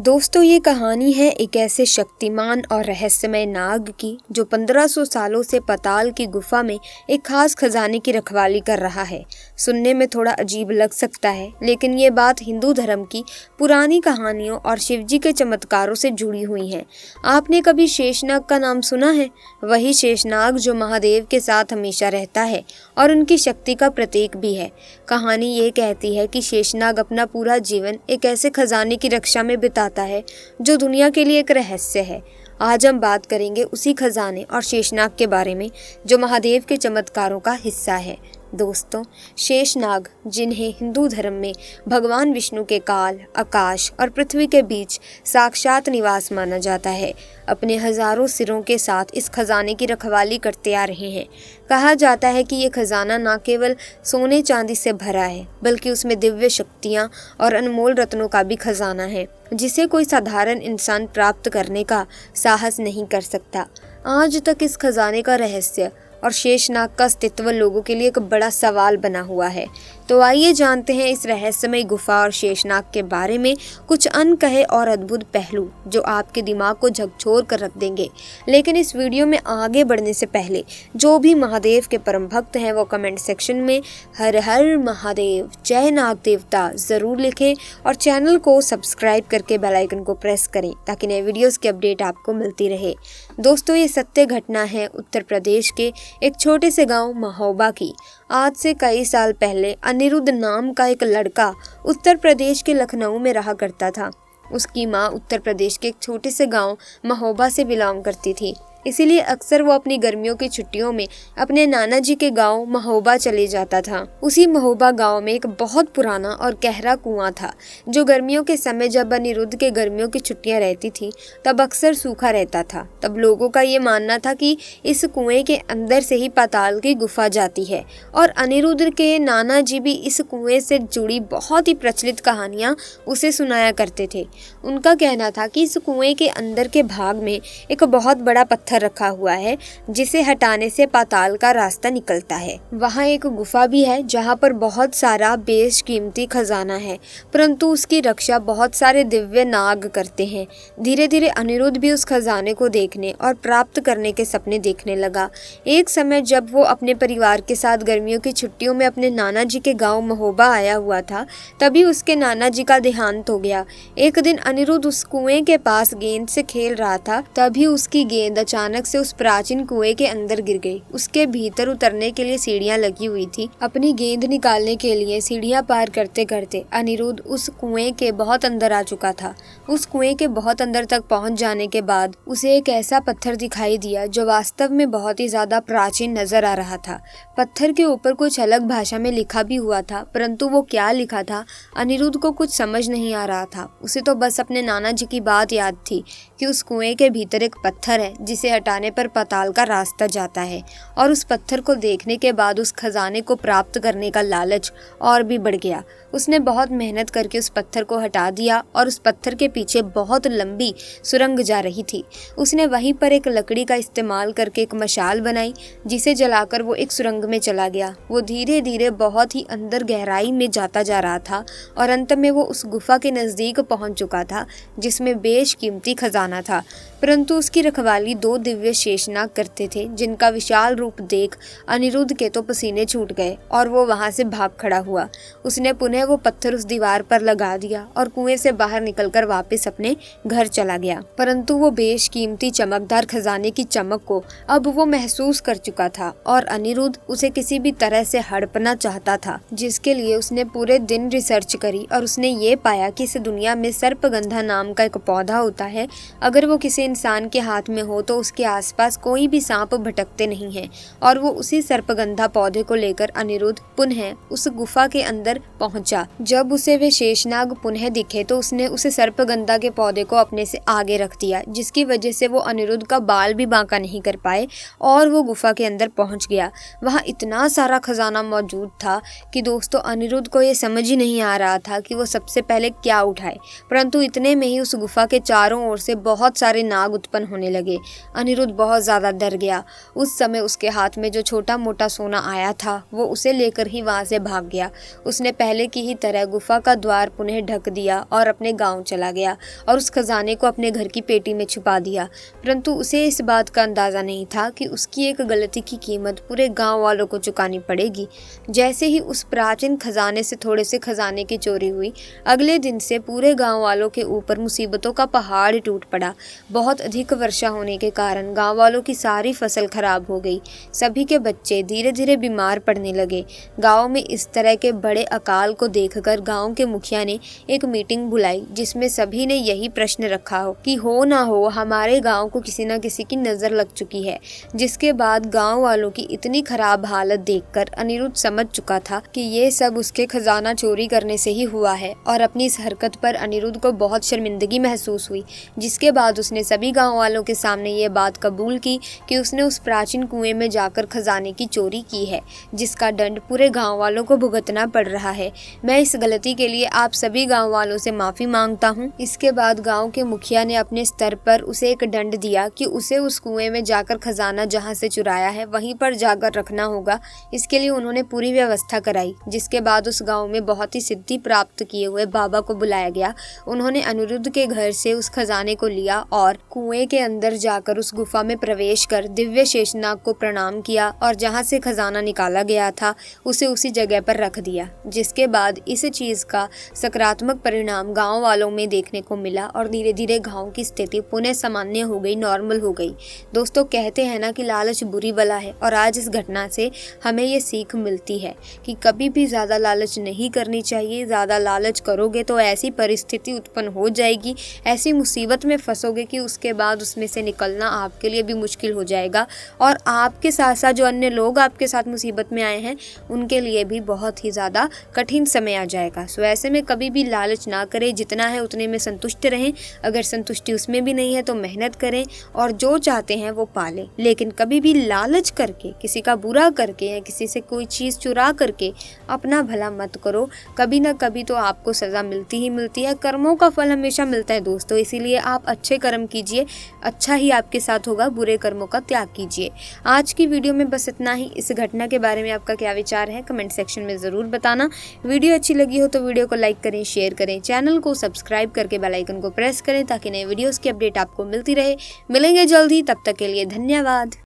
दोस्तों, ये कहानी है एक ऐसे शक्तिमान और रहस्यमय नाग की जो 1500 सालों से पाताल की गुफा में एक खास खजाने की रखवाली कर रहा है। सुनने में थोड़ा अजीब लग सकता है, लेकिन ये बात हिंदू धर्म की पुरानी कहानियों और शिवजी के चमत्कारों से जुड़ी हुई है। आपने कभी शेषनाग का नाम सुना है? वही शेषनाग जो महादेव के साथ हमेशा रहता है और उनकी शक्ति का प्रतीक भी है। कहानी ये कहती है कि शेषनाग अपना पूरा जीवन एक ऐसे खजाने की रक्षा में बिताता है जो दुनिया के लिए एक रहस्य है। आज हम बात करेंगे उसी खजाने और शेषनाग के बारे में जो महादेव के चमत्कारों का हिस्सा है। दोस्तों, शेषनाग, जिन्हें हिंदू धर्म में भगवान विष्णु के काल, आकाश और पृथ्वी के बीच साक्षात निवास माना जाता है, अपने हजारों सिरों के साथ इस खजाने की रखवाली करते आ रहे हैं। कहा जाता है कि ये खजाना न केवल सोने चांदी से भरा है, बल्कि उसमें दिव्य शक्तियाँ और अनमोल रत्नों का भी खजाना है, जिसे कोई साधारण इंसान प्राप्त करने का साहस नहीं कर सकता। आज तक इस खजाने का रहस्य और शेषनाग का अस्तित्व लोगों के लिए एक बड़ा सवाल बना हुआ है। तो आइए जानते हैं इस रहस्यमय गुफा और शेषनाग के बारे में कुछ अनकहे और अद्भुत पहलू जो आपके दिमाग को झकझोर कर रख देंगे। लेकिन इस वीडियो में आगे बढ़ने से पहले जो भी महादेव के परम भक्त हैं वो कमेंट सेक्शन में हर हर महादेव, जय नाग देवता ज़रूर लिखें और चैनल को सब्सक्राइब करके बेल आइकन को प्रेस करें ताकि नए वीडियोज़ की अपडेट आपको मिलती रहे। दोस्तों, ये सत्य घटना है उत्तर प्रदेश के एक छोटे से गांव महोबा की। आज से कई साल पहले अनिरुद्ध नाम का एक लड़का उत्तर प्रदेश के लखनऊ में रहा करता था। उसकी माँ उत्तर प्रदेश के एक छोटे से गांव महोबा से बिलोंग करती थी, इसीलिए अक्सर वो अपनी गर्मियों की छुट्टियों में अपने नाना जी के गांव महोबा चले जाता था। उसी महोबा गांव में एक बहुत पुराना और गहरा कुआं था, जो गर्मियों के समय जब अनिरुद्ध के गर्मियों की छुट्टियां रहती थी तब अक्सर सूखा रहता था। तब लोगों का ये मानना था कि इस कुएं के अंदर से ही पाताल की गुफा जाती है और अनिरुद्ध के नाना जी भी इस कुएं से जुड़ी बहुत ही प्रचलित कहानियां उसे सुनाया करते थे। उनका कहना था कि इस कुएं के अंदर के भाग में एक बहुत बड़ा पत्थर रखा हुआ है, जिसे हटाने से पाताल का रास्ता निकलता है। वहाँ एक गुफा भी है जहाँ पर बहुत सारा बेशकीमती खजाना है, परंतु उसकी रक्षा बहुत सारे दिव्य नाग करते हैं। धीरे धीरे अनिरुद्ध भी उस खजाने को देखने और प्राप्त करने के सपने देखने लगा। एक समय जब वो अपने परिवार के साथ गर्मियों की छुट्टियों में अपने नाना जी के गाँव महोबा आया हुआ था, तभी उसके नाना जी का देहांत हो गया। एक दिन अनिरुद्ध उस कुएं के पास गेंद से खेल रहा था, तभी उसकी गेंद अचानक से उस प्राचीन कुएं के अंदर गिर गई। उसके भीतर उतरने के लिए सीढ़ियां लगी हुई थी। अपनी गेंद निकालने के लिए सीढ़ियां पार करते करते अनिरुद्ध उस कुएं के बहुत अंदर आ चुका था। उस कुएं के बहुत अंदर तक पहुंच जाने के बाद उसे एक ऐसा पत्थर दिखाई दिया जो वास्तव में बहुत ही ज्यादा प्राचीन नजर आ रहा था। पत्थर के ऊपर कुछ अलग भाषा में लिखा भी हुआ था, परंतु वो क्या लिखा था अनिरुद्ध को कुछ समझ नहीं आ रहा था। उसे तो बस अपने नाना जी की बात याद थी कि उस कुएं के भीतर एक पत्थर है जिसे हटाने पर पाताल का रास्ता जाता है, और उस पत्थर को देखने के बाद उस खजाने को प्राप्त करने का लालच और भी बढ़ गया। उसने बहुत मेहनत करके उस पत्थर को हटा दिया और उस पत्थर के पीछे बहुत लंबी सुरंग जा रही थी। उसने वहीं पर एक लकड़ी का इस्तेमाल करके एक मशाल बनाई, जिसे जलाकर वो एक सुरंग में चला गया। वो धीरे धीरे बहुत ही अंदर गहराई में जाता जा रहा था और अंत में वो उस गुफा के नजदीक पहुंच चुका था जिसमें बेशकीमती खजाना था। परंतु उसकी रखवाली दो दिव्य शेषनाग करते थे, जिनका विशाल रूप देख अनिरुद्ध के तो पसीने छूट गए और वो वहां से भाग खड़ा हुआ। उसने पुनः वो पत्थर उस दीवार पर लगा दिया और कुएं से बाहर निकलकर वापस अपने घर चला गया। परंतु वो बेशकीमती चमकदार खजाने की चमक को अब वो महसूस कर चुका था और अनिरुद्ध उसे किसी भी तरह से हड़पना चाहता था, जिसके लिए उसने पूरे दिन रिसर्च करी और उसने ये पाया कि इस दुनिया में सर्पगंधा नाम का एक पौधा होता है। अगर वो किसी इंसान के हाथ में हो तो उसके आसपास कोई भी सांप भटकते नहीं हैं, और वो उसी सर्पगंधा पौधे को लेकर अनिरुद्ध पुनः उस गुफा के अंदर पहुंचा। जब उसे वे शेषनाग पुनः दिखे तो उसने उसे सर्पगंधा के पौधे को अपने से आगे रख दिया, जिसकी वजह से वो अनिरुद्ध का बाल भी बांका नहीं कर पाए और वो गुफा के अंदर पहुंच गया। वहाँ इतना सारा खजाना मौजूद था कि दोस्तों अनिरुद्ध को ये समझ ही नहीं आ रहा था कि वो सबसे पहले क्या उठाए। परंतु इतने में ही उस गुफा के चारों ओर से बहुत सारे नाग उत्पन्न होने लगे। अनिरुद्ध बहुत ज़्यादा डर गया। उस समय उसके हाथ में जो छोटा मोटा सोना आया था वो उसे लेकर ही वहाँ से भाग गया। उसने पहले की ही तरह गुफा का द्वार पुनः ढक दिया और अपने गाँव चला गया और उस खजाने को अपने घर की पेटी में छुपा दिया। परंतु उसे इस बात का अंदाज़ा नहीं था कि उसकी एक गलती की कीमत पूरे गाँव वालों को चुकानी पड़ेगी। जैसे ही उस प्राचीन खजाने से थोड़े से खजाने की चोरी हुई, अगले दिन से पूरे गाँव वालों के ऊपर मुसीबतों का पहाड़ टूट पड़ा। बहुत अधिक वर्षा होने के कारण गाँव वालों की सारी फसल खराब हो गई। सभी के बच्चे धीरे धीरे बीमार पड़ने लगे। गाँव में इस तरह के बड़े अकाल को देखकर गाँव के मुखिया ने एक मीटिंग बुलाई, जिसमें सभी ने यही प्रश्न रखा हो कि हो ना हो हमारे गाँव को किसी न किसी की नज़र लग चुकी है। जिसके बाद गाँव वालों की इतनी खराब हालत देखकर अनिरुद्ध समझ चुका था कि ये सब उसके खजाना चोरी करने से ही हुआ है और अपनी इस हरकत पर अनिरुद्ध को बहुत शर्मिंदगी महसूस हुई। जिसके बाद उसने सभी गाँव वालों के सामने ये बात कबूल की कि उसने उस प्राचीन कुएं में जाकर खजाने की चोरी की है, जिसका दंड पूरे गाँव वालों को भुगतना पड़ रहा है। मैं इस गलती के लिए आप सभी गाँव वालों से माफ़ी मांगता हूँ। इसके बाद गाँव के मुखिया ने अपने स्तर पर उसे एक दंड दिया कि उसे उस कुएं में जाकर खजाना जहाँ से चुराया है वहीं पर जाकर रखना होगा। इसके लिए उन्होंने पूरी व्यवस्था कराई। जिसके बाद उस गाँव में बहुत ही सिद्धि प्राप्त किए हुए बाबा को बुलाया गया। उन्होंने अनिरुद्ध के घर से उस खजाने को लिया और कुएं के अंदर जाकर उस गुफा में प्रवेश कर दिव्य शेषनाग को प्रणाम किया और जहाँ से खजाना निकाला गया था उसे उसी जगह पर रख दिया। जिसके बाद इस चीज का सकारात्मक परिणाम गांव वालों में देखने को मिला और धीरे धीरे गांव की स्थिति पुनः सामान्य हो गई, नॉर्मल हो गई। दोस्तों, कहते हैं ना कि लालच बुरी बला है, और आज इस घटना से हमें ये सीख मिलती है कि कभी भी ज़्यादा लालच नहीं करनी चाहिए। ज़्यादा लालच करोगे तो ऐसी परिस्थिति उत्पन्न हो जाएगी, ऐसी मुसीबत में फंसोगे कि उसके बाद उसमें से निकलना आपके लिए भी मुश्किल हो जाएगा और आपके साथ साथ जो अन्य लोग आपके साथ मुसीबत में आए हैं उनके लिए भी बहुत ही ज़्यादा कठिन समय आ जाएगा। सो ऐसे में कभी भी लालच ना करें, जितना है उतने में संतुष्ट रहें। अगर संतुष्टि उसमें भी नहीं है तो मेहनत करें और जो चाहते हैं वो पालें। लेकिन कभी भी लालच करके, किसी का बुरा करके या किसी से कोई चीज़ चुरा करके अपना भला मत करो। कभी ना कभी तो आपको सज़ा मिलती ही मिलती है। कर्मों का फल हमेशा मिलता है दोस्तों, इसीलिए आप अच्छे कर्म कीजिए, अच्छा ही आपके साथ होगा। बुरे कर्मों का त्याग कीजिए। आज की वीडियो में बस इतना ही। इस घटना के बारे में आपका क्या विचार है कमेंट सेक्शन में ज़रूर बताना। वीडियो अच्छी लगी हो तो वीडियो को लाइक करें, शेयर करें, चैनल को सब्सक्राइब करके बेल आइकन को प्रेस करें ताकि नए वीडियोस की अपडेट आपको मिलती रहे। मिलेंगे जल्द ही, तब तक के लिए धन्यवाद।